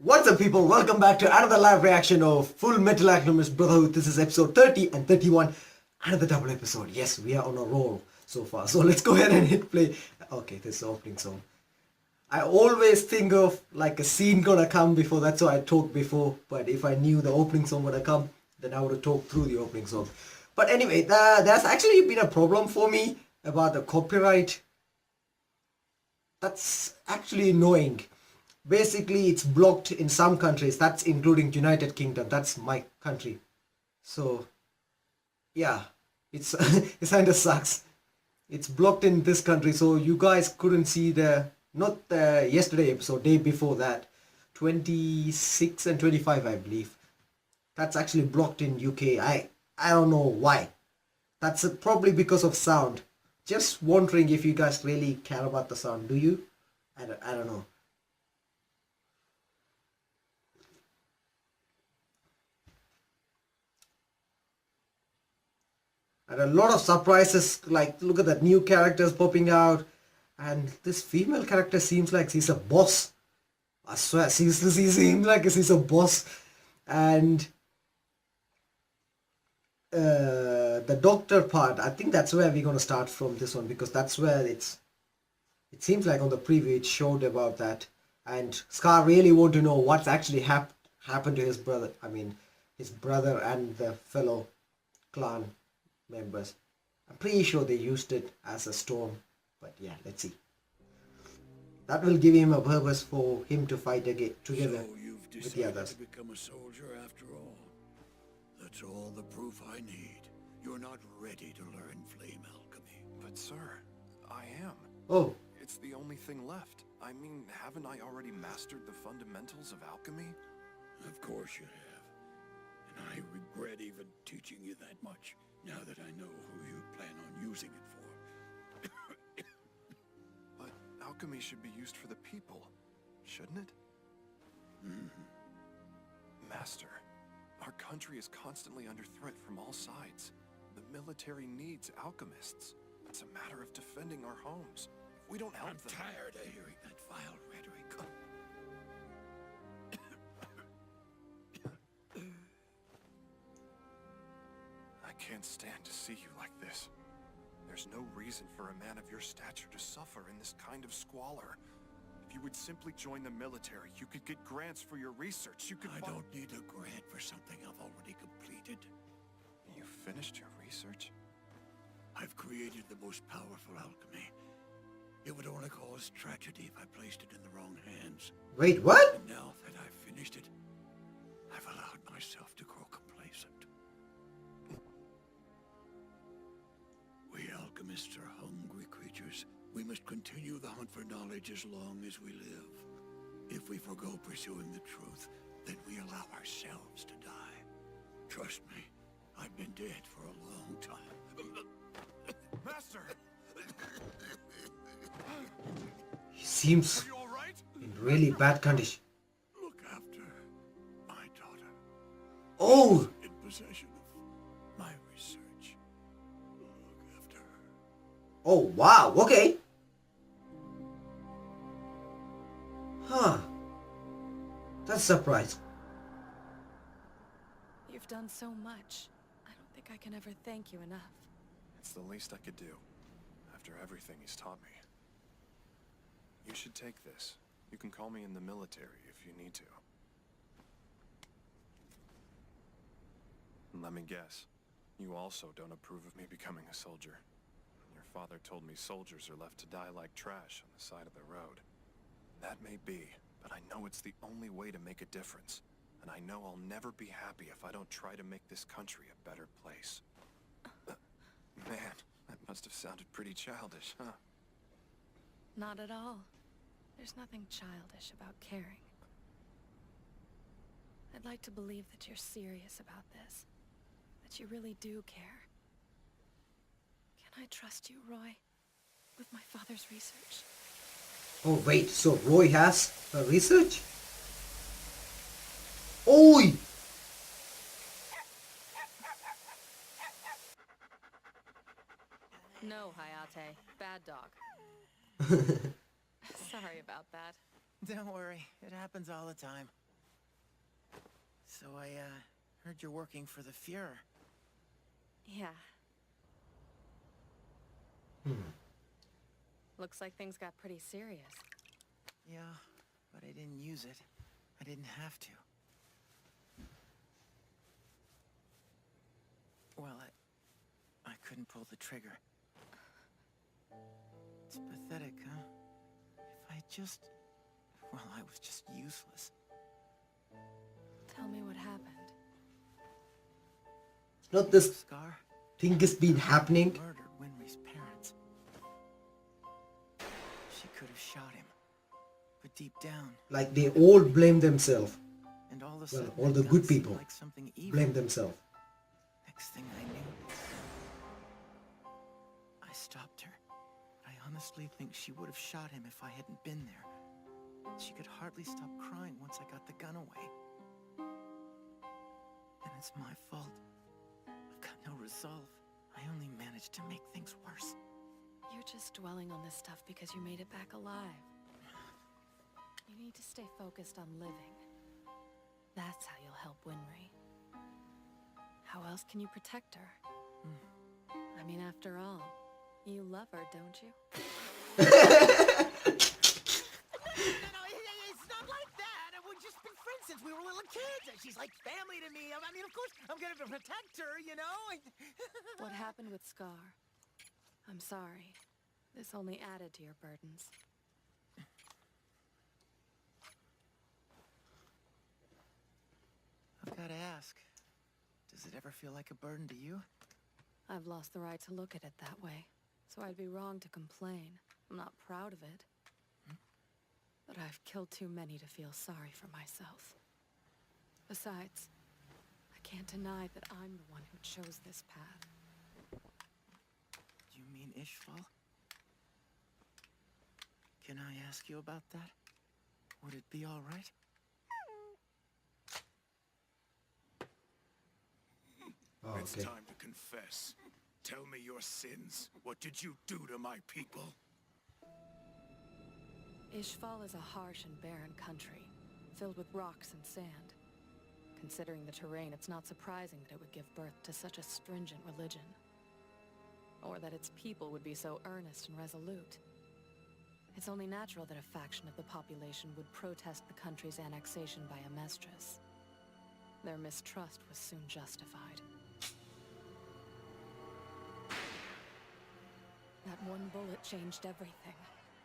What's up, people? Welcome back to another live reaction of Fullmetal Alchemist Brotherhood. This is episode 30 and 31. Another double episode. Yes, we are on a roll so far. So let's go ahead and hit play. Okay, this is the opening song. I always think of like a scene gonna come before. That's why I talked before. But if I knew the opening song would have come, then I would have talked through the opening song. But anyway, there's actually been a problem for me about the copyright. That's actually annoying. Basically, it's blocked in some countries. That's including United Kingdom. That's my country. So, yeah, it's it kind of sucks. It's blocked in this country, so you guys couldn't see not the yesterday episode, day before that, 26 and 25, I believe. That's actually blocked in UK. I don't know why. That's probably because of sound. Just wondering if you guys really care about the sound. Do you? I don't know. And a lot of surprises, like look at that new characters popping out. And this female character seems like she's a boss. I swear, she seems like she's a boss. And the doctor part, I think that's where we're going to start from this one. Because that's where it seems like on the preview it showed about that. And Scar really want to know what's actually happened to his brother. I mean, his brother and the fellow clan members. I'm pretty sure they used it as a storm, but yeah, let's see. That will give him a purpose for him to fight again together with the others. To become a soldier after all. That's all the proof I need. You're not ready to learn flame alchemy. But sir, I am. Oh. It's the only thing left. I mean, haven't I already mastered the fundamentals of alchemy? Of course you have. And I regret even teaching you that much. Now that I know who you plan on using it for. But alchemy should be used for the people, shouldn't it? Master, our country is constantly under threat from all sides. The military needs alchemists. It's a matter of defending our homes. If we don't help them... I'm tired of hearing that vile rhetoric. I can't stand to see you like this. There's no reason for a man of your stature to suffer in this kind of squalor. If you would simply join the military, you could get grants for your research. You could... I don't need a grant for something I've already completed. You finished your research? I've created the most powerful alchemy. It would only cause tragedy if I placed it in the wrong hands. Wait, what? And now that I've finished it, I've allowed myself to grow complacent. We alchemists are hungry creatures. We must continue the hunt for knowledge as long as we live. If we forgo pursuing the truth, then we allow ourselves to die. Trust me, I've been dead for a long time. Master! He seems Are you all right? in really bad condition. Look after my daughter. Oh! In possession of my research. Look after her. Oh, wow, okay. Huh. That's surprising. You've done so much. I don't think I can ever thank you enough. It's the least I could do, after everything he's taught me. You should take this. You can call me in the military if you need to. And let me guess, you also don't approve of me becoming a soldier. Your father told me soldiers are left to die like trash on the side of the road. That may be, but I know it's the only way to make a difference. And I know I'll never be happy if I don't try to make this country a better place. Man, that must have sounded pretty childish, huh? Not at all. There's nothing childish about caring. I'd like to believe that you're serious about this. That you really do care. Can I trust you, Roy? With my father's research? Oh, wait, so Roy has a research? Oi! No, Hayate. Bad dog. Sorry about that. Don't worry, it happens all the time. So I, heard you're working for the Fuhrer. Yeah. Looks like things got pretty serious. Yeah, but I didn't use it. I didn't have to. Well, I couldn't pull the trigger. It's pathetic, huh? If I just... Well, I was just useless. Tell me what happened. It's not this Scar thing has been happening. murdered Winry's parents. She could have shot him. But deep down... Like they all blame themselves. And all, Well, all the good people like something evil. blame themselves. Next thing I knew, I stopped her. I honestly think she would have shot him if I hadn't been there. She could hardly stop crying once I got the gun away. And it's my fault. I've got no resolve. I only managed to make things worse. You're just dwelling on this stuff because you made it back alive. You need to stay focused on living. That's how you'll help Winry. How else can you protect her? I mean, after all, you love her, don't you? No, it's not like that. We've just been friends since we were little kids. And she's like family to me. I mean, of course, I'm gonna protect her, you know? What happened with Scar? I'm sorry. This only added to your burdens. I've gotta ask, does it ever feel like a burden to you? I've lost the right to look at it that way, so I'd be wrong to complain. I'm not proud of it. But I've killed too many to feel sorry for myself. Besides, I can't deny that I'm the one who chose this path. You mean Ishval? Can I ask you about that? Would it be all right? Oh, It's okay. time to confess. Tell me your sins. What did you do to my people? Ishval is a harsh and barren country, filled with rocks and sand. Considering the terrain, it's not surprising that it would give birth to such a stringent religion. Or that its people would be so earnest and resolute. It's only natural that a faction of the population would protest the country's annexation by Amestris. Their mistrust was soon justified. That one bullet changed everything.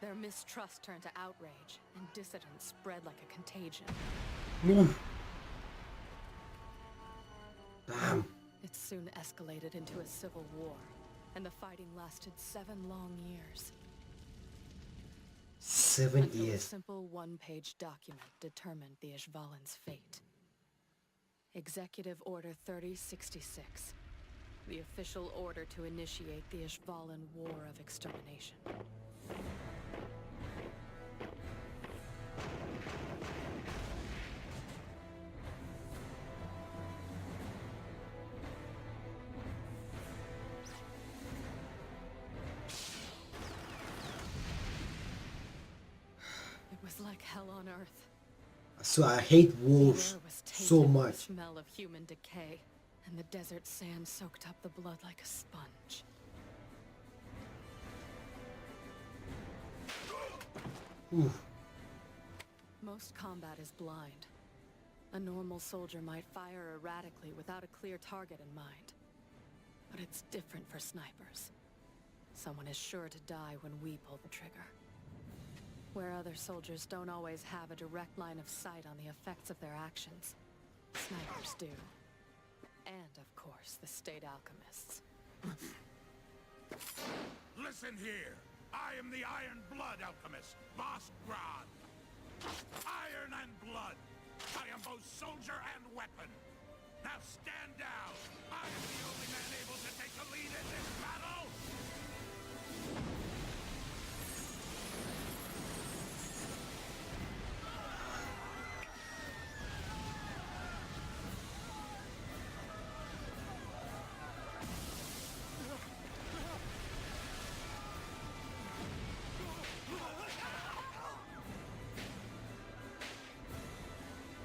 Their mistrust turned to outrage, and dissidence spread like a contagion. Oof. Damn. It soon escalated into a civil war, and the fighting lasted 7 long years. 7 Until a years. simple one-page document determined the Ishvalan's fate. Executive Order 3066. The official order to initiate the Ishvalan War of Extermination. It was like hell on earth. So I hate The wolves air was tainted so with much. the smell of human decay, and the desert sand soaked up the blood like a sponge. Oof. Most combat is blind. A normal soldier might fire erratically without a clear target in mind. But it's different for snipers. Someone is sure to die when we pull the trigger. Where other soldiers don't always have a direct line of sight on the effects of their actions, snipers do. And, of course, the state alchemists. Listen here. I am the Iron Blood Alchemist, Boss Grod. Iron and blood. I am both soldier and weapon. Now stand down. I am the only man able to take the lead in this battle.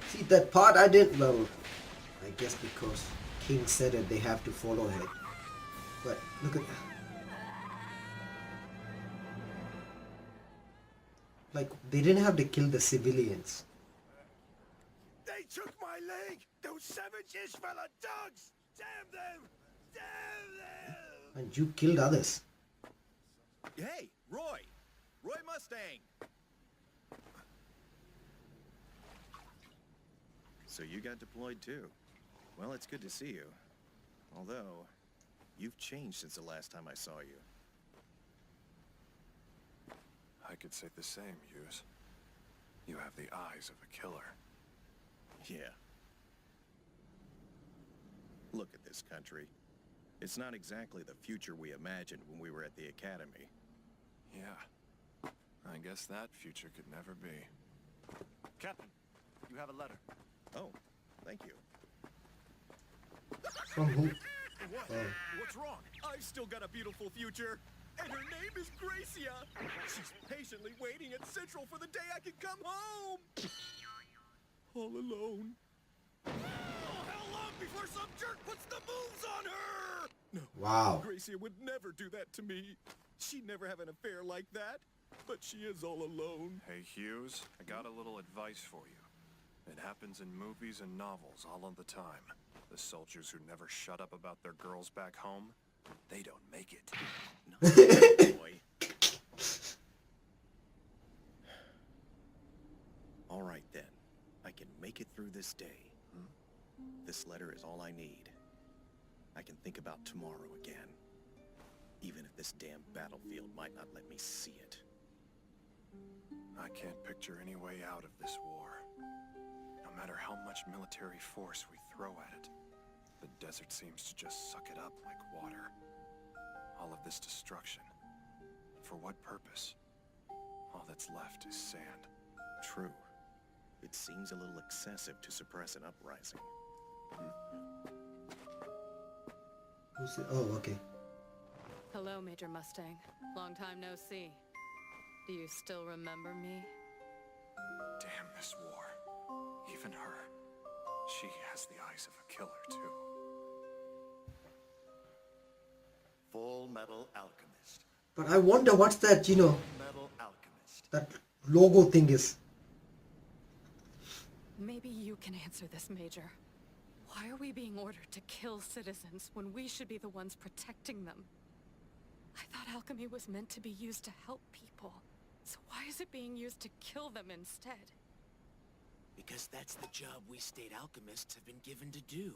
See that part I didn't. Well, just because King said it, they have to follow it. But look at that. Like, they didn't have to kill the civilians. They took my leg! Those savage ishbalan dogs! Damn them! Damn them! And you killed others. Hey, Roy! Roy Mustang! So you got deployed too. Well, it's good to see you. Although, you've changed since the last time I saw you. I could say the same, Hughes. You have the eyes of a killer. Yeah. Look at this country. It's not exactly the future we imagined when we were at the academy. Yeah. I guess that future could never be. Captain, you have a letter. Oh, thank you. From who? What? Oh. What's wrong? I've still got a beautiful future. And her name is Gracia. She's patiently waiting at Central for the day I can come home. All alone. Oh, how long before some jerk puts the moves on her? No. Wow. Gracia would never do that to me. She'd never have an affair like that. But she is all alone. Hey, Hughes, I got a little advice for you. It happens in movies and novels all of the time. The soldiers who never shut up about their girls back home, they don't make it. No, boy. All right then. I can make it through this day. This letter is all I need. I can think about tomorrow again. Even if this damn battlefield might not let me see it. I can't picture any way out of this war. No matter how much military force we throw at it, the desert seems to just suck it up like water. All of this destruction. For what purpose? All that's left is sand. True. It seems a little excessive to suppress an uprising. Who's it? Oh, okay. Hello, Major Mustang. Long time no see. Do you still remember me? Damn this war. Even her. She has the eyes of a killer, too. Fullmetal Alchemist. But I wonder what's that, Fullmetal Alchemist. that logo thing is. Maybe you can answer this, Major. Why are we being ordered to kill citizens when we should be the ones protecting them? I thought alchemy was meant to be used to help people. So why is it being used to kill them instead? Because that's the job we state alchemists have been given to do.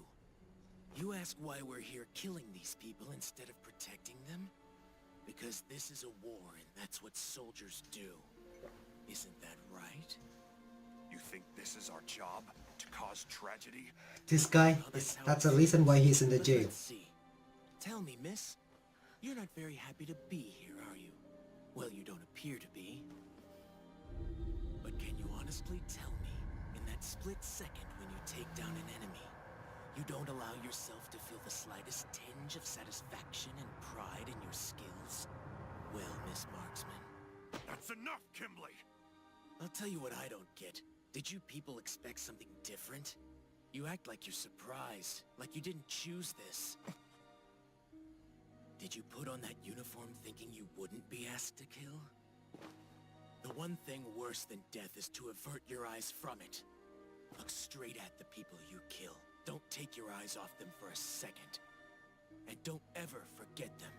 You ask why we're here killing these people instead of protecting them? Because this is a war and that's what soldiers do. Isn't that right? You think this is our job? To cause tragedy? This guy, that's a reason why he's in the But jail. let's see. Tell me, miss. You're not very happy to be here, are you? Well, you don't appear to be. But can you honestly tell me, in that split second when you take down an enemy, you don't allow yourself to feel the slightest tinge of satisfaction and pride in your skills? Well, Miss Marksman, That's enough, Kimblee! I'll tell you what I don't get. Did you people expect something different? You act like you're surprised, like you didn't choose this. Did you put on that uniform thinking you wouldn't be asked to kill? The one thing worse than death is to avert your eyes from it. Look straight at the people you kill. Don't take your eyes off them for a second. And don't ever forget them,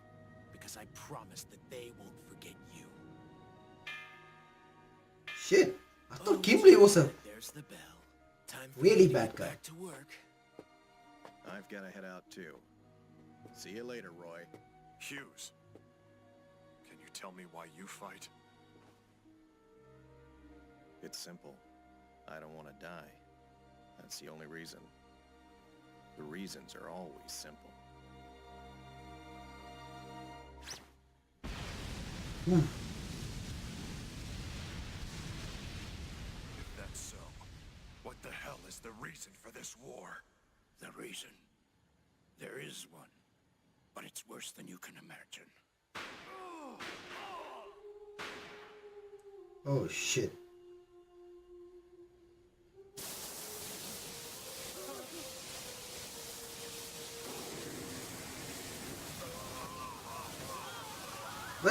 because I promise that they won't forget you. Shit. I thought Kimblee was a There's the bell. Time for really you to bad get guy. back to work. I've got to head out too. See you later, Roy. Hughes, can you tell me why you fight? It's simple. I don't want to die. That's the only reason. The reasons are always simple. If that's so, what the hell is the reason for this war? The reason? There is one. But it's worse than you can imagine. Oh shit.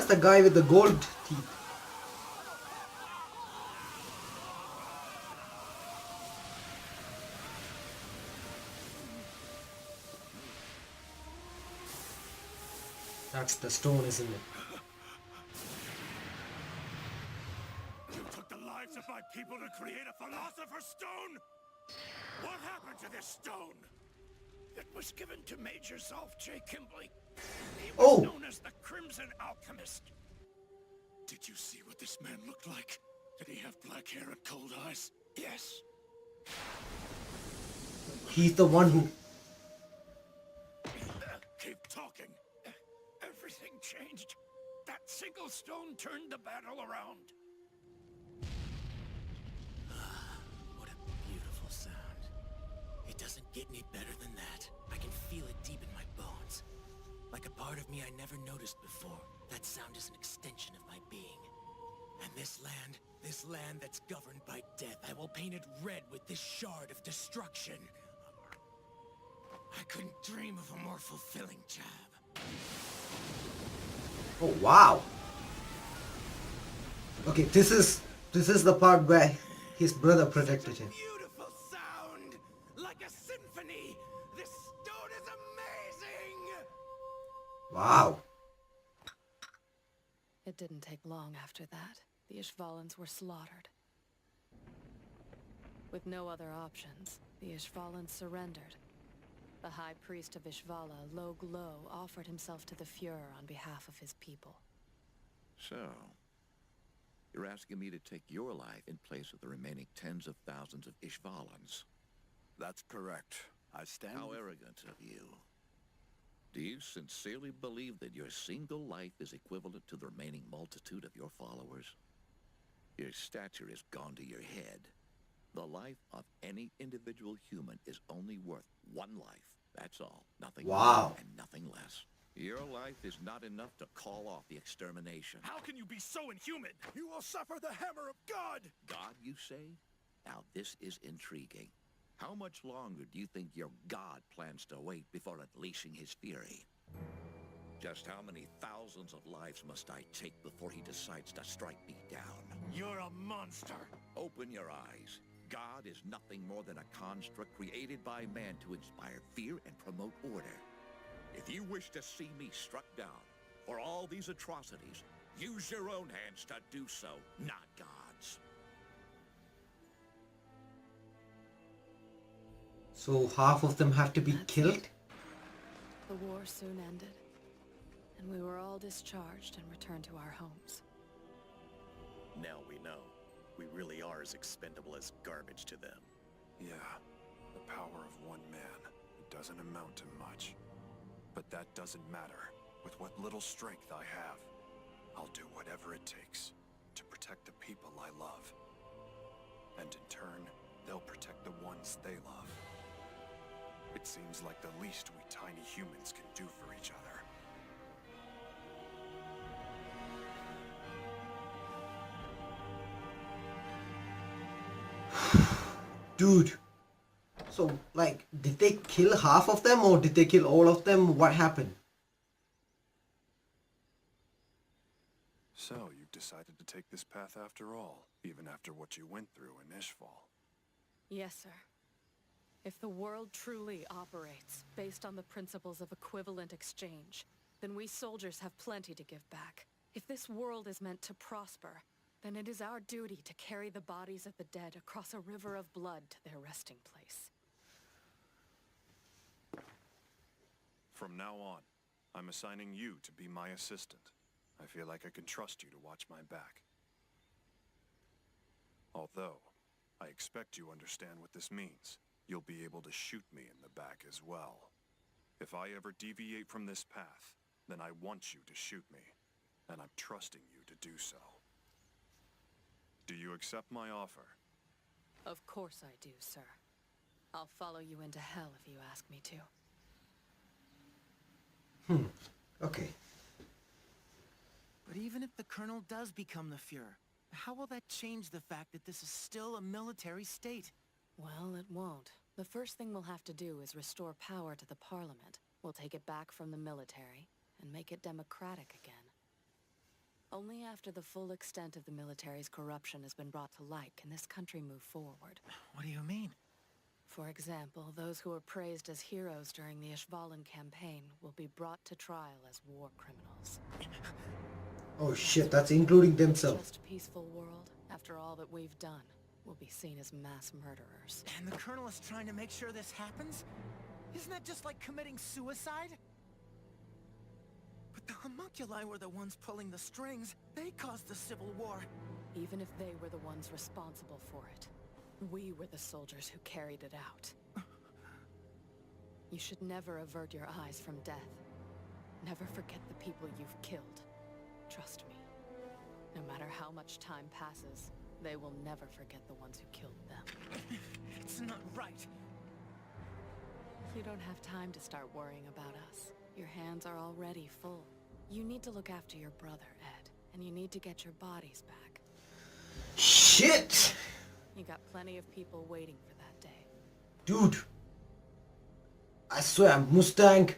That's the guy with the gold teeth. That's the stone, isn't it? You took the lives of my people to create a philosopher's stone? What happened to this stone? It was given to Major Zolf J. Kimblee. He was known as the Crimson Alchemist. Did you see what this man looked like? Did he have black hair and cold eyes? Yes. He's the one who... Keep talking. Everything changed. That single stone turned the battle around. What a beautiful sound. It doesn't get any better than that. I can feel it deep in my bones. Like a part of me I never noticed before. That sound is an extension of my being. And this land that's governed by death, I will paint it red with this shard of destruction. I couldn't dream of a more fulfilling job. Oh, wow. Okay, this is the part where his brother protected him. Beautiful sound! Like a symphony! This stone is amazing! Wow. It didn't take long after that. The Ishvalans were slaughtered. With no other options, the Ishvalans surrendered. The High Priest of Ishvala, Log Lo, offered himself to the Fuhrer on behalf of his people. So, you're asking me to take your life in place of the remaining tens of thousands of Ishvalans? That's correct. I stand... How arrogant of you. Do you sincerely believe that your single life is equivalent to the remaining multitude of your followers? Your stature has gone to your head. The life of any individual human is only worth one life. That's all. Nothing more and nothing less. Your life is not enough to call off the extermination. How can you be so inhuman? You will suffer the hammer of God! God, you say? Now this is intriguing. How much longer do you think your God plans to wait before unleashing his fury? Just how many thousands of lives must I take before he decides to strike me down? You're a monster! Open your eyes. God is nothing more than a construct created by man to inspire fear and promote order. If you wish to see me struck down for all these atrocities, use your own hands to do so, not God's. So half of them have to be killed? The war soon ended, and we were all discharged and returned to our homes. Now we know. We really are as expendable as garbage to them. Yeah, the power of one man. It doesn't amount to much. But that doesn't matter. With what little strength I have, I'll do whatever it takes to protect the people I love. And in turn, they'll protect the ones they love. It seems like the least we tiny humans can do for each other. Dude. So, like, did they kill half of them or did they kill all of them? What happened? So, you've decided to take this path after all, even after what you went through in Ishval. Yes, sir. If the world truly operates based on the principles of equivalent exchange, then we soldiers have plenty to give back. If this world is meant to prosper, then it is our duty to carry the bodies of the dead across a river of blood to their resting place. From now on, I'm assigning you to be my assistant. I feel like I can trust you to watch my back. Although, I expect you understand what this means. You'll be able to shoot me in the back as well. If I ever deviate from this path, then I want you to shoot me, and I'm trusting you to do so. Do you accept my offer? Of course I do, sir. I'll follow you into hell if you ask me to. Okay. But even if the Colonel does become the Fuhrer, how will that change the fact that this is still a military state? Well, it won't. The first thing we'll have to do is restore power to the Parliament. We'll take it back from the military and make it democratic again. Only after the full extent of the military's corruption has been brought to light can this country move forward. What do you mean? For example, those who were praised as heroes during the Ishbalan campaign will be brought to trial as war criminals. Oh shit, that's including themselves. Just a peaceful world, after all that we've done, will be seen as mass murderers. And the Colonel is trying to make sure this happens? Isn't that just like committing suicide? But the homunculi were the ones pulling the strings. They caused the Civil War. Even if they were the ones responsible for it, we were the soldiers who carried it out. You should never avert your eyes from death. Never forget the people you've killed. Trust me. No matter how much time passes, they will never forget the ones who killed them. It's not right. You don't have time to start worrying about us. Your hands are already full. You need to look after your brother, Ed, and you need to get your bodies back. Shit! You got plenty of people waiting for that day. Dude, I swear, Mustang,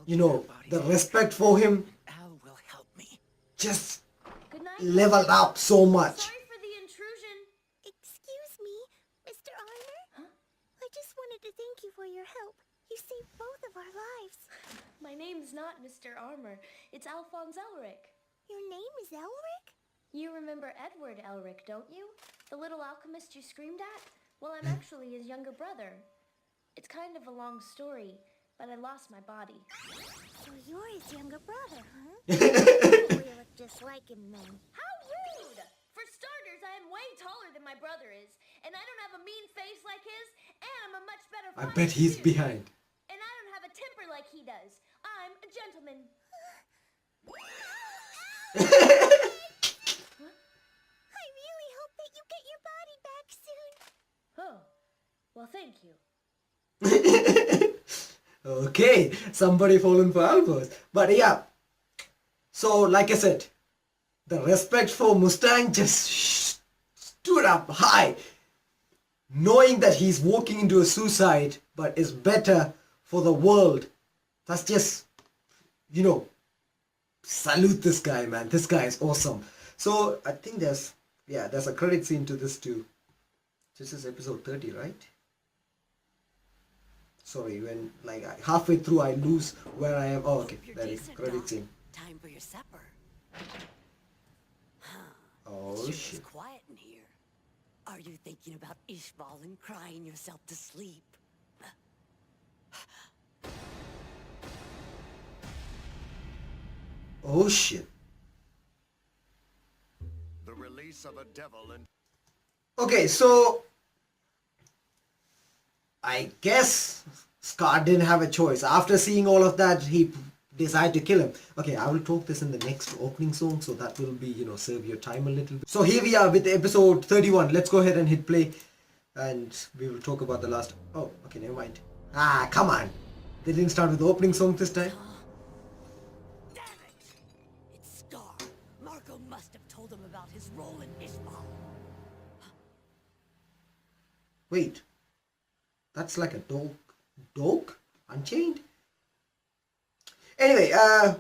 you know, the respect for him Al will help me. just Good night. leveled up so much. Sorry for the intrusion. Excuse me, Mr. Armor? I just wanted to thank you for your help. You saved both of our lives. My name's not Mr. Armor. It's Alphonse Elric. Your name is Elric? You remember Edward Elric, don't you? The little alchemist you screamed at? Well, I'm actually his younger brother. It's kind of a long story, but I lost my body. So you're his younger brother, huh? You look just like him then. How rude! For starters, I am way taller than my brother is, and I don't have a mean face like his, and I'm a much better I fighter, bet he's too. behind. And I don't have a temper like he does. I'm a gentleman. I really hope that you get your body back soon. Oh, well, thank you. Okay, somebody fallen for Albus. But yeah, so like I said, the respect for Mustang just stood up high. Knowing that he's walking into a suicide, but is better for the world. That's just, you know, salute this guy, man. This guy is awesome. So I think there's a credit scene to this too. This is episode 30, right? Sorry, when like halfway through I lose where I am. Oh, okay, there is credit scene. Time for your supper. Oh Sure shit. is quiet in here. Are you thinking about Ishval and crying yourself to sleep? Oh shit. The release of a devil and Okay, so I guess Scar didn't have a choice. After seeing all of that, he decided to kill him. Okay, I will talk this in the next opening song, so that will be, you know, save your time a little bit. So here we are with episode 31. Let's go ahead and hit play, and we will talk about the last. Oh, okay, never mind. Ah, come on. They didn't start with the opening song this time. Damn it! It's Scar. Marcoh must have told him about his role in Ishval. Wait, that's like a dog. Dog? Unchained? Anyway,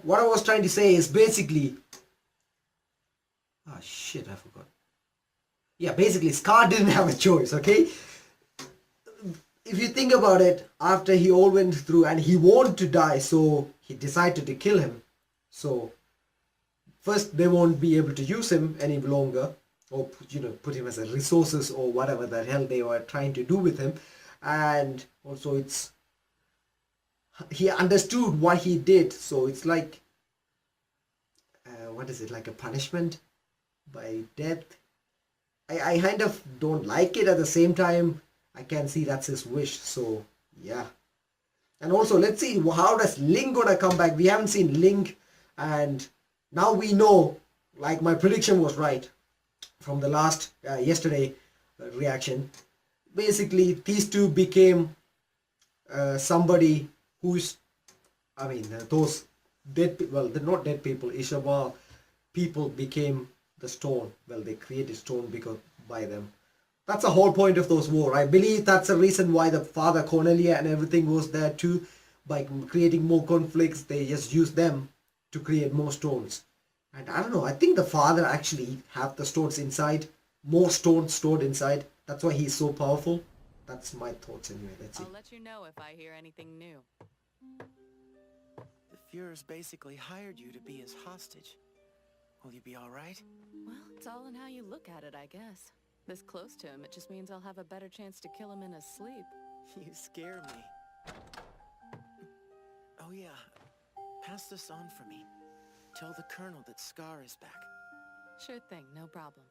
what I was trying to say is basically... Ah, shit, I forgot. Yeah, basically, Scar didn't have a choice, okay? If you think about it, after he all went through and he wanted to die, so he decided to kill him. So, first they won't be able to use him any longer, or, you know, put him as a resources or whatever the hell they were trying to do with him. And also it's... He understood what he did, so it's like... what is it, like a punishment by death? I kind of don't like it. At the same time, I can see that's his wish, so yeah. And also, let's see, how does Ling gonna come back? We haven't seen Ling, and now we know, like my prediction was right from the last, yesterday reaction. Basically, these two became somebody who's, I mean, those dead, well, they're not dead people, Ishval people became the stone. Well, they created stone because by them. That's the whole point of those war. I believe that's the reason why the Father Cornelia and everything was there too. By creating more conflicts, they just used them to create more stones. And I don't know, I think the father actually have the stones inside. More stones stored inside. That's why he's so powerful. That's my thoughts anyway. Let's see. I'll let you know if I hear anything new. The Führer's basically hired you to be his hostage. Will you be alright? Well, it's all in how you look at it, I guess. This close to him, it just means I'll have a better chance to kill him in his sleep. You scare me. Oh yeah, pass this on for me. Tell the Colonel that Scar is back. Sure thing, no problem.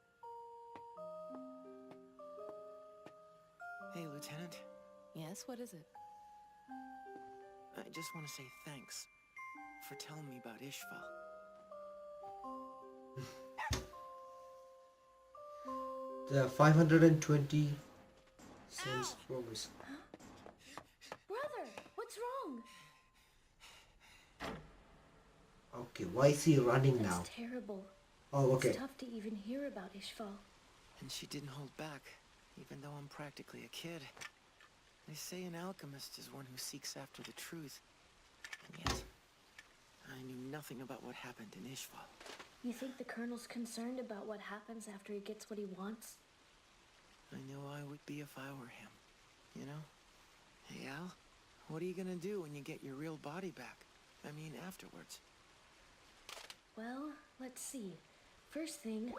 Hey, Lieutenant. Yes, what is it? I just want to say thanks for telling me about Ishval. The 520 cents promise. Brother, what's wrong? Okay, why is he running That's now? terrible. Oh, okay. It's tough to even hear about Ishval. And she didn't hold back, even though I'm practically a kid. They say an alchemist is one who seeks after the truth. And yet, I knew nothing about what happened in Ishval. You think the Colonel's concerned about what happens after he gets what he wants? I know I would be if I were him, you know? Hey, Al, what are you gonna do when you get your real body back? I mean, afterwards. Well, let's see. First thing,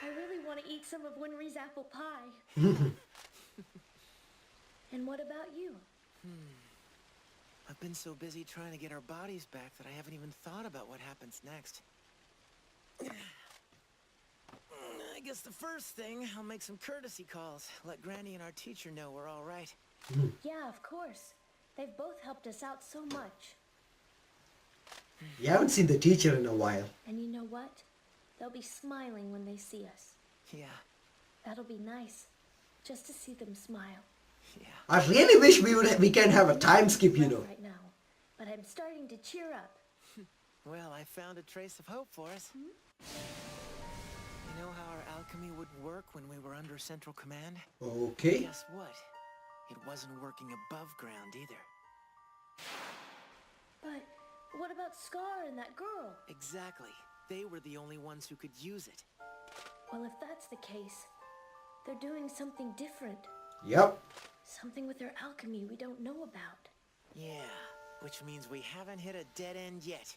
I really want to eat some of Winry's apple pie. And what about you? I've been so busy trying to get our bodies back that I haven't even thought about what happens next. I guess the first thing, I'll make some courtesy calls. Let Granny and our teacher know we're all right. Yeah, of course. They've both helped us out so much. You haven't seen the teacher in a while. And you know what? They'll be smiling when they see us. Yeah, That'll be nice. Just to see them smile. yeah. I really wish we can have a time skip, you know. Right now. But I'm starting to cheer up. Well, I found a trace of hope for us. You know how our alchemy would work when we were under Central Command? Okay. Guess what? It wasn't working above ground either. But what about Scar and that girl? Exactly. They were the only ones who could use it. Well, if that's the case, they're doing something different. Yep. Something with their alchemy we don't know about. Yeah, which means we haven't hit a dead end yet.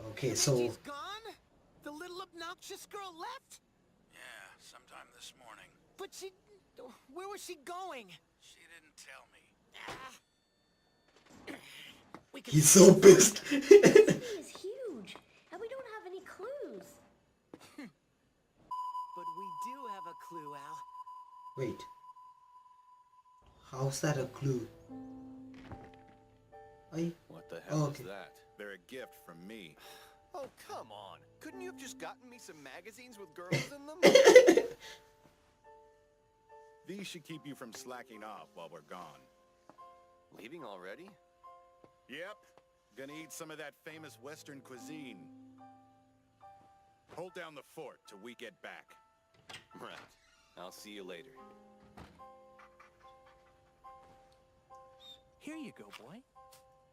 Okay, so She's gone? The little obnoxious girl left? Yeah, sometime this morning. But she... Where was she going? She didn't tell me. We can he's so pissed. This thing is huge, and we don't have any clues. But we do have a clue, Al. Wait. How's that a clue? What the hell Okay. is that? They're a gift from me. Oh, come on. Couldn't you have just gotten me some magazines with girls in them? These should keep you from slacking off while we're gone. Leaving already? Yep. Gonna eat some of that famous Western cuisine. Hold down the fort till we get back. Right. I'll see you later. Here you go, boy.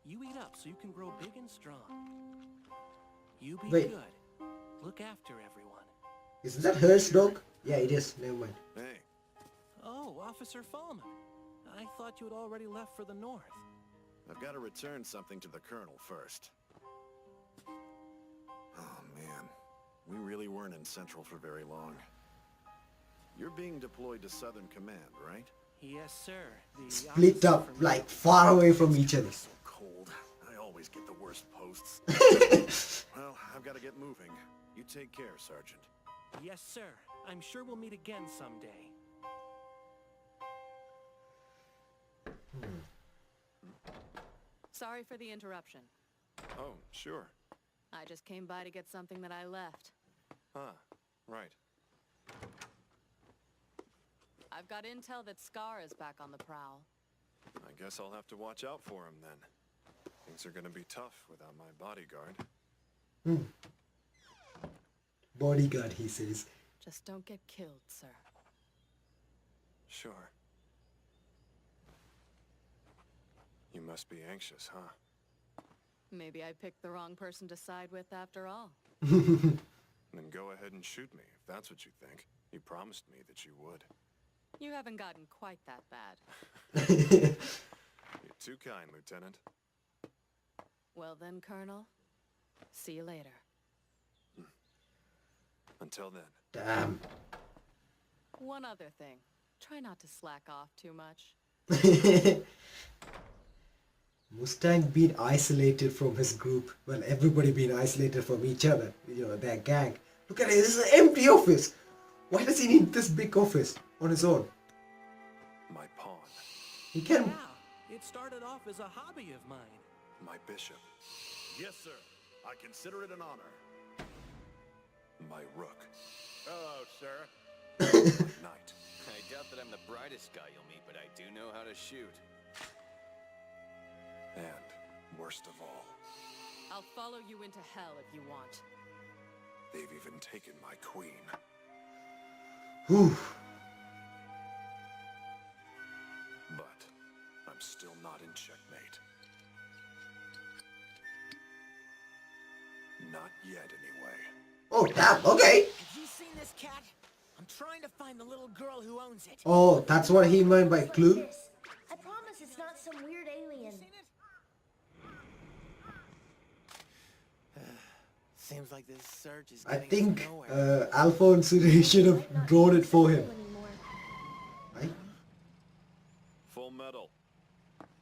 You eat up so you can grow big and strong. You be Wait. good. Look after everyone. Isn't that hers dog? Yeah, it is. Never mind. Hey, Oh, Officer Fullmetal. I thought you had already left for the north. I've got to return something to the Colonel first. Oh, man. We really weren't in Central for very long. You're being deployed to Southern Command, right? Yes, sir. The Split officer up, from- like, far away from each other. So cold. I always get the worst posts. Well, I've got to get moving. You take care, Sergeant. Yes, sir. I'm sure we'll meet again someday. Sorry for the interruption. Oh, sure. I just came by to get something that I left. Huh. Right. I've got intel that Scar is back on the prowl. I guess I'll have to watch out for him then. Things are gonna be tough without my bodyguard. Bodyguard, he says. Just don't get killed, sir. Sure. You must be anxious, huh? Maybe I picked the wrong person to side with after all. Then go ahead and shoot me, if that's what you think. You promised me that you would. You haven't gotten quite that bad. You're too kind, Lieutenant. Well then, Colonel. See you later. Until then. Damn. One other thing. Try not to slack off too much. Mustang being isolated from his group. Well, everybody being isolated from each other. You know, their gang. Look at it, this is an empty office. Why does he need this big office on his own? My pawn. He can... Yeah, it started off as a hobby of mine. My bishop. Yes, sir. I consider it an honor. My rook. Hello, sir. My knight. I doubt that I'm the brightest guy you'll meet, but I do know how to shoot. And, worst of all, I'll follow you into hell if you want. they've even taken my queen. Whew. But I'm still not in checkmate. Not yet, anyway. Oh, damn, okay. Have you seen this cat? I'm trying to find the little girl who owns it. Oh, that's what he meant by clue? This. I promise it's not some weird alien. Seems like this search is I getting think us nowhere. Alphonse should have drawn it for him. Right? Full metal.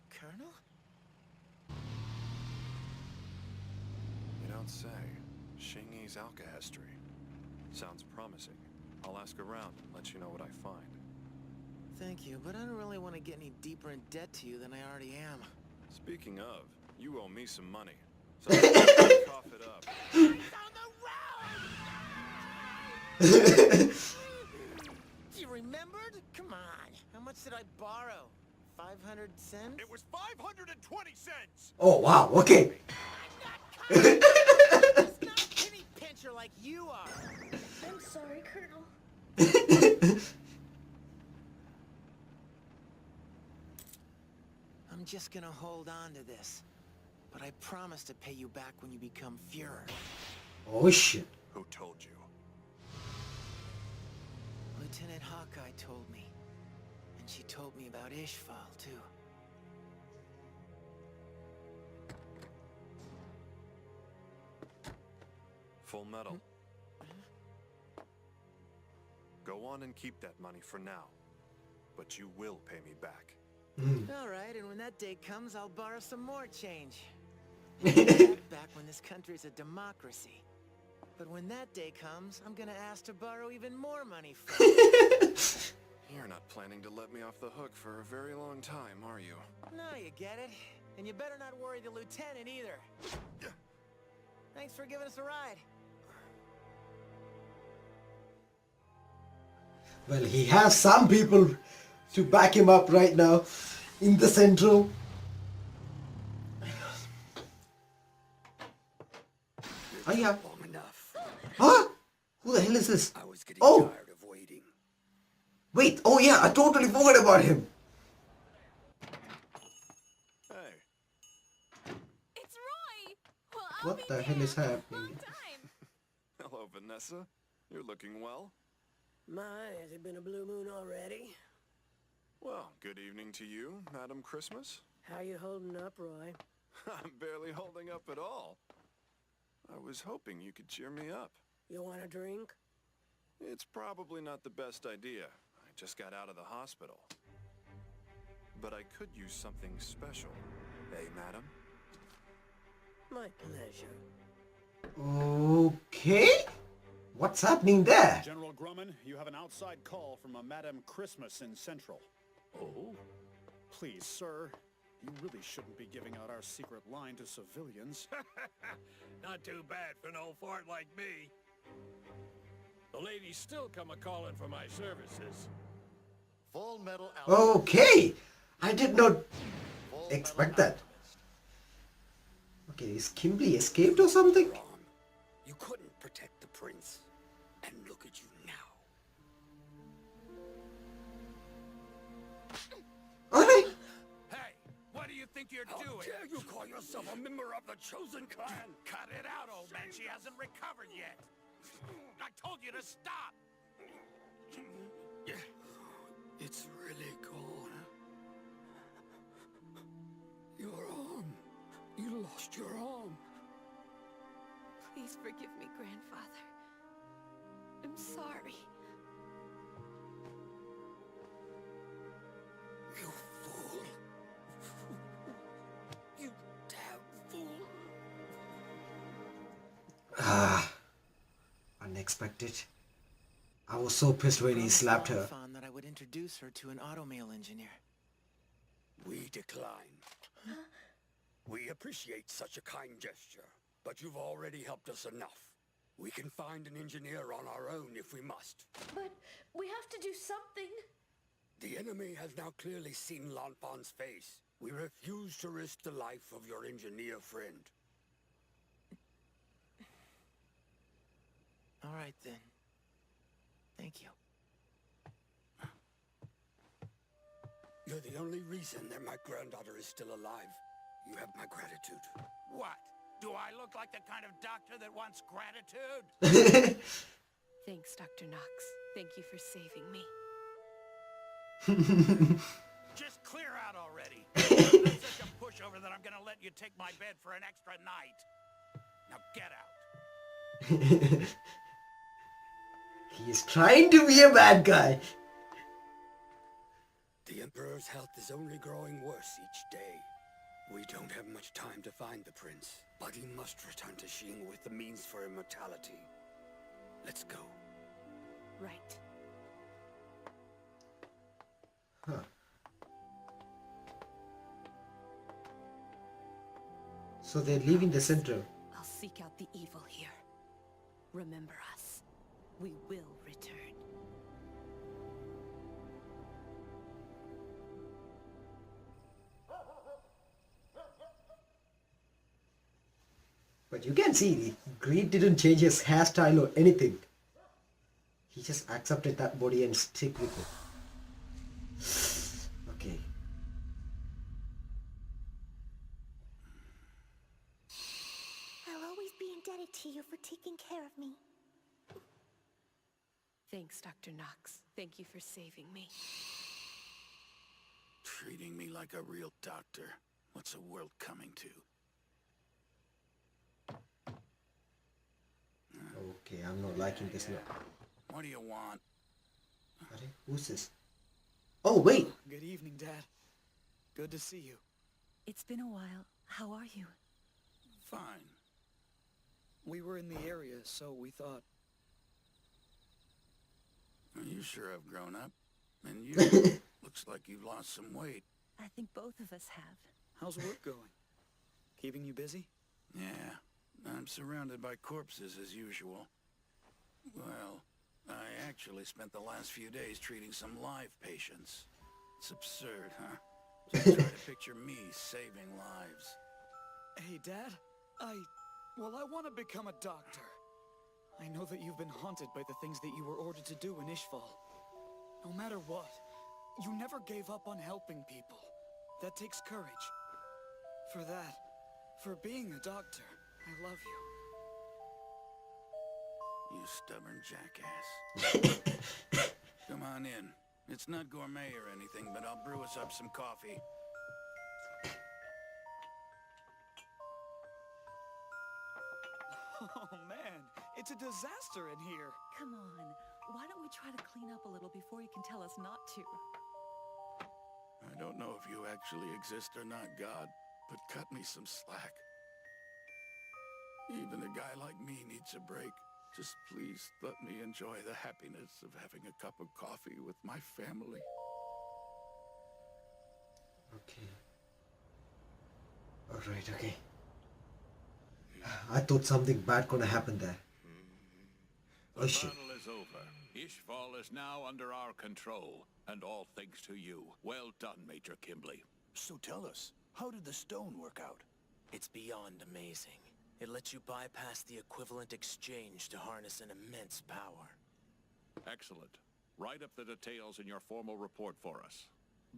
Colonel? You don't say. Xingyi's alchemy. Sounds promising. I'll ask around and let you know what I find. Thank you, but I don't really want to get any deeper in debt to you than I already am. Speaking of, you owe me some money. So cough it up. You remembered? Come on. How much did I borrow? 500 cents? It was 520 cents! Oh, wow, okay. It's not a penny pincher like you are. I'm sorry, Colonel. I'm just gonna hold on to this. But I promise to pay you back when you become Fuhrer. Oh, shit. Who told you? Lieutenant Hawkeye told me. And she told me about Ishval, too. Full metal. Go on and keep that money for now. But you will pay me back. All right, and when that day comes, I'll borrow some more change. Back when this country's a democracy. But when that day comes, I'm gonna ask to borrow even more money from you. You're not planning to let me off the hook for a very long time, are you? No, you get it. And you better not worry the lieutenant either. Thanks for giving us a ride. Well, he has some people to back him up right now in the Central. Oh, yeah. Long enough. Huh? Who the hell is this? I was getting Oh! tired of waiting. Wait, oh yeah, I totally forgot about him. Hey. It's Roy! Well, I'll What be the hell is damned. happening? Long time. Hello, Vanessa. You're looking well. My, has it been a blue moon already? Well, good evening to you, Madam Christmas. How you holding up, Roy? I'm barely holding up at all. I was hoping you could cheer me up. You want a drink? It's probably not the best idea. I just got out of the hospital. But I could use something special. Eh, madam? My pleasure. Okay. What's happening there? General Grumman, you have an outside call from a Madame Christmas in Central. Oh? Please, sir, you really shouldn't be giving out our secret line to civilians. Not too bad for an old fart like me. The ladies still come a-calling for my services. Fullmetal Alchemist. Okay. I did not Fullmetal expect that. Alchemist. Okay, is Kimblee escaped or something? Wrong. You couldn't protect the prince. And look at you now. Alright. Hey, what do you think think you're doing? How dare you call yourself a member of the chosen clan? Cut it out, old man. She hasn't recovered yet. I told you to stop. It's really gone. Your arm. You lost your arm. Please forgive me, Grandfather. I'm sorry. You fool. You damn fool. Ah, unexpected. I was so pissed when he slapped her. That I would introduce her to an automail engineer. We decline. We appreciate such a kind gesture, but you've already helped us enough. We can find an engineer on our own if we must. But we have to do something. The enemy has now clearly seen Lanfan's face. We refuse to risk the life of your engineer friend. All right, then. Thank you. You're the only reason that my granddaughter is still alive. You have my gratitude. What? Do I look like the kind of doctor that wants gratitude? Thanks, Dr. Knox. Thank you for saving me. Just clear out already. I'm not such a pushover that I'm gonna let you take my bed for an extra night. Now get out. He is trying to be a bad guy. The Emperor's health is only growing worse each day. We don't have much time to find the prince, but he must return to Xing with the means for immortality. Let's go. Right. Huh. So they're leaving the center. I'll seek out the evil here. Remember us. We will return. But you can see, Greed didn't change his hairstyle or anything. He just accepted that body and stick with it. Okay. I'll always be indebted to you for taking care of me. Thanks, Dr. Knox. Thank you for saving me. Treating me like a real doctor. What's the world coming to? Okay, I'm not liking this now. What do you want? Who's this? Oh, wait! Good evening, Dad. Good to see you. It's been a while. How are you? Fine. We were in the area, so we thought... You sure have grown up. And you... looks like you've lost some weight. I think both of us have. How's work going? Keeping you busy? Yeah. I'm surrounded by corpses as usual. Well, I actually spent the last few days treating some live patients. It's absurd, huh? Just try to picture me saving lives. Hey, Dad. I want to become a doctor. I know that you've been haunted by the things that you were ordered to do in Ishval. No matter what, you never gave up on helping people. That takes courage. For that, for being a doctor, I love you. You stubborn jackass. Come on in. It's not gourmet or anything, but I'll brew us up some coffee. Oh man, it's a disaster in here. Come on, why don't we try to clean up a little before you can tell us not to? I don't know if you actually exist or not, God, but cut me some slack. Even a guy like me needs a break. Just please let me enjoy the happiness of having a cup of coffee with my family. Okay. Alright, okay. I thought something bad gonna happen there. The battle is over. Ishval is now under our control, and all thanks to you. Well done, Major Kimblee. So tell us, how did the stone work out? It's beyond amazing. It lets you bypass the equivalent exchange to harness an immense power. Excellent. Write up the details in your formal report for us.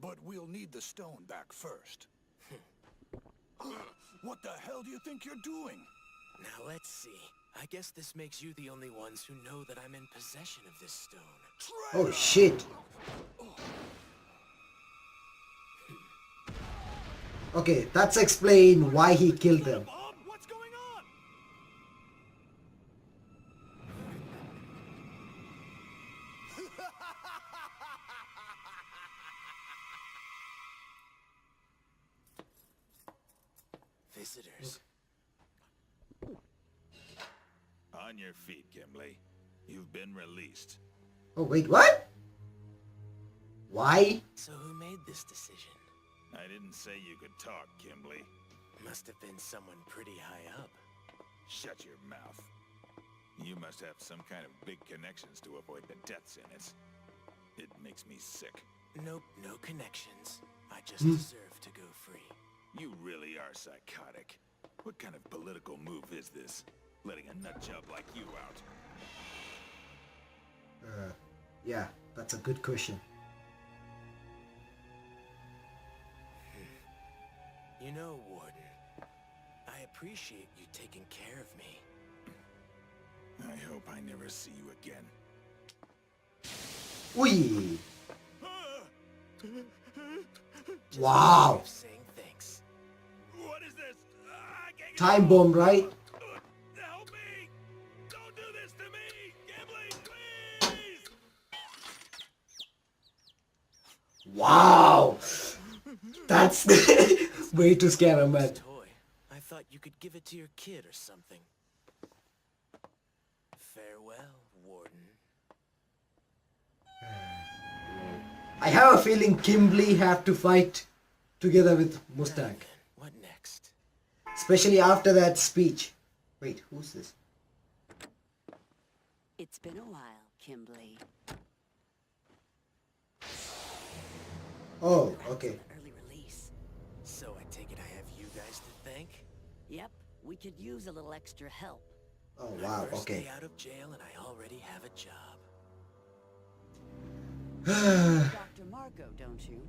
But we'll need the stone back first. What the hell do you think you're doing? Now let's see. I guess this makes you the only ones who know that I'm in possession of this stone. Oh shit. Okay, that's explain why he killed them. What's going on? Visitors. On your feet, Kimblee. You've been released. Oh wait, what? Why? So who made this decision? I didn't say you could talk, Kimblee. Must have been someone pretty high up. Shut your mouth. You must have some kind of big connections to avoid the death sentence. It makes me sick. Nope, no connections. I just deserve to go free. You really are psychotic. What kind of political move is this? Letting a nutjob like you out? Yeah, that's a good question. You know, Warden, I appreciate you taking care of me. I hope I never see you again. Ui! Wow! Saying thanks. What is this? I can't get Time bomb, right? Help me! Don't do this to me! Kimblee, please! Wow! That's way to scare a man. Toy. I thought you could give it to your kid or something. Farewell, Warden. I have a feeling Kimblee have to fight together with Mustang. What next? Especially after that speech. Wait, who's this? It's been a while, Kimblee. Oh, okay. Early release. So I take it I have you guys to thank? Yep, we could use a little extra help. Oh wow, First okay. day out of jail and I already have a job. Dr. Marcoh, don't you?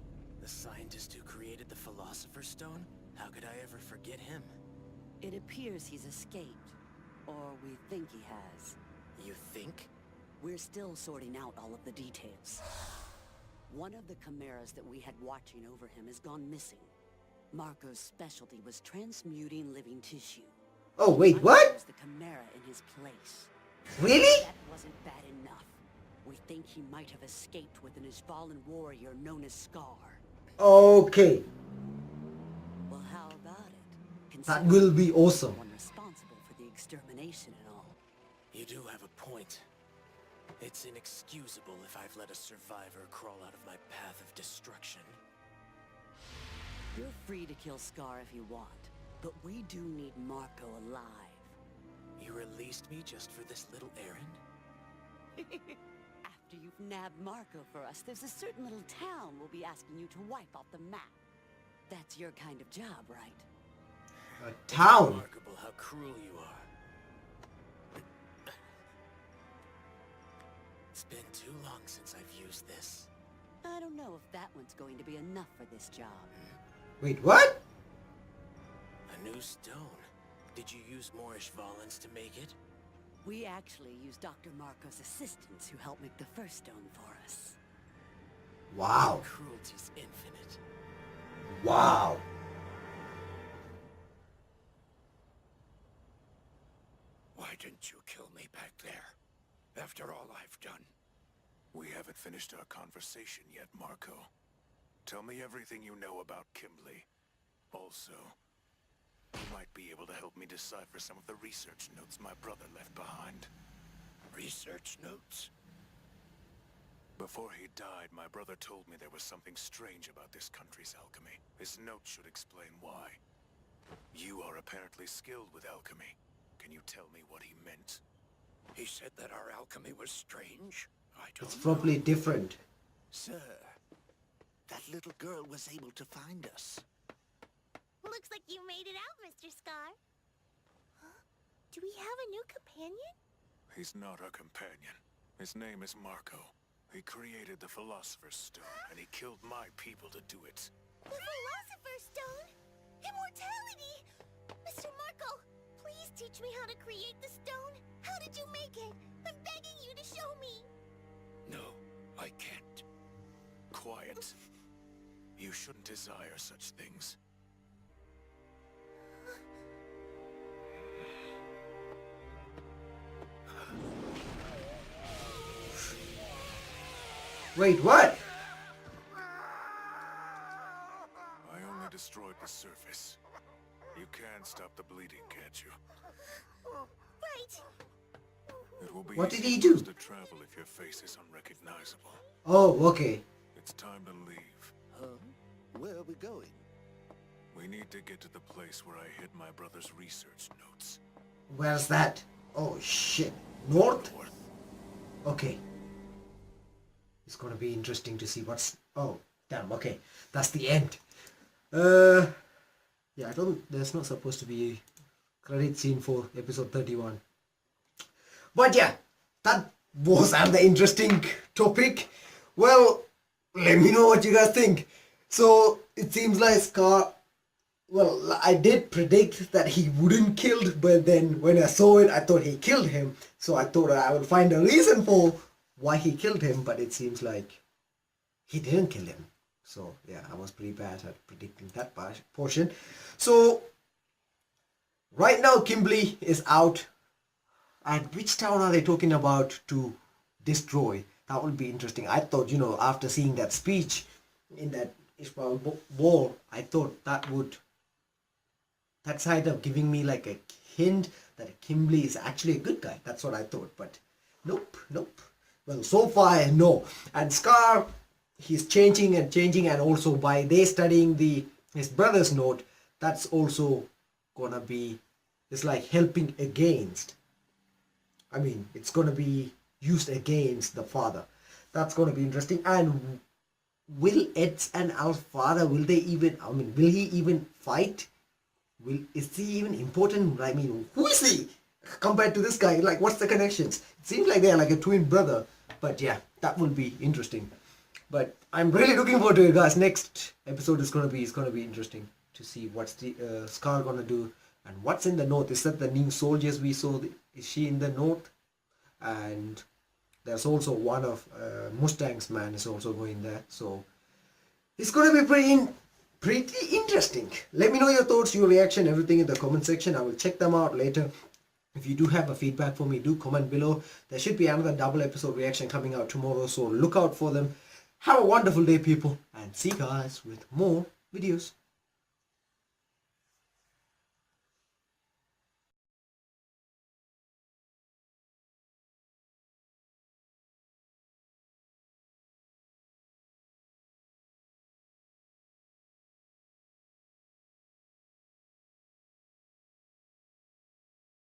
The scientist who created the philosopher's stone? How could I ever forget him? It appears he's escaped. Or we think he has. You think? We're still sorting out all of the details. One of the chimeras that we had watching over him has gone missing. Marco's specialty was transmuting living tissue. Oh wait, what? There's the chimera in his place. Really? That wasn't bad enough. We think he might have escaped with an Ishbalan warrior known as Scar. Okay. Well, how about it? That will be awesome. One responsible for the extermination and all. You do have a point. It's inexcusable if I've let a survivor crawl out of my path of destruction. You're free to kill Scar if you want, but we do need Marcoh alive. You released me just for this little errand? After you've nabbed Marcoh for us, there's a certain little town we'll be asking you to wipe off the map. That's your kind of job, right? A town? Remarkable how cruel you are. It's been too long since I've used this. I don't know if that one's going to be enough for this job. Wait, what? A new stone. Did you use more Ishvalans to make it? We actually used Dr. Marcoh's assistants who helped make the first stone for us. Wow. Cruelty's infinite. Wow. Why didn't you kill me back there? After all I've done. We haven't finished our conversation yet, Marcoh. Tell me everything you know about Kimblee. Also, you might be able to help me decipher some of the research notes my brother left behind. Research notes? Before he died, my brother told me there was something strange about this country's alchemy. His note should explain why. You are apparently skilled with alchemy. Can you tell me what he meant? He said that our alchemy was strange? I don't It's know. probably different. Sir, that little girl was able to find us. Looks like you made it out, Mr. Scar. Huh? Do we have a new companion? He's not our companion. His name is Marcoh. He created the Philosopher's Stone, and he killed my people to do it. The Philosopher's Stone? Immortality! Mr. Marcoh, please teach me how to create the stone. How did you make it? I'm begging you to show me. No, I can't. Quiet. You shouldn't desire such things. Wait, what? I only destroyed the surface. You can stop the bleeding, can't you? Right. It will be What did easy he for us do? to travel if your face is unrecognizable. Oh, okay. It's time to leave. Huh? Where are we going? We need to get to the place where I hid my brother's research notes. Where's that? Oh shit. North? Okay. It's gonna be interesting to see what's... Oh, damn, okay. That's the end. Yeah, there's not supposed to be a credit scene for episode 31. But yeah, that was another interesting topic. Well, let me know what you guys think. So, it seems like Scar... Well, I did predict that he wouldn't kill, but then when I saw it, I thought he killed him. So I thought I would find a reason for why he killed him, but it seems like he didn't kill him. So yeah, I was pretty bad at predicting that portion. So right now Kimblee is out. And which town are they talking about to destroy? That would be interesting. I thought, you know, after seeing that speech in that Ishval wall, I thought that's kind of giving me like a hint that Kimblee is actually a good guy. That's what I thought, but nope. Well, so far, no. And Scar, he's changing, and also by they studying his brother's note, that's also gonna be, it's like helping against. I mean, it's gonna be used against the father. That's gonna be interesting. And will Eds and Al's father, will he even fight? Is he even important? I mean, who is he compared to this guy? Like, what's the connections? It seems like they're like a twin brother. But yeah, that will be interesting. But I'm really looking forward to it, guys. Next episode is gonna be interesting to see what's the Scar gonna do and what's in the note. Is that the new soldiers we saw? Is she in the note? And there's also one of Mustang's man is also going there. So it's gonna be pretty interesting. Let me know your thoughts, your reaction, everything in the comment section. I will check them out later. If you do have a feedback for me, do comment below. There should be another double episode reaction coming out tomorrow, so look out for them. Have a wonderful day, people, and see you guys with more videos.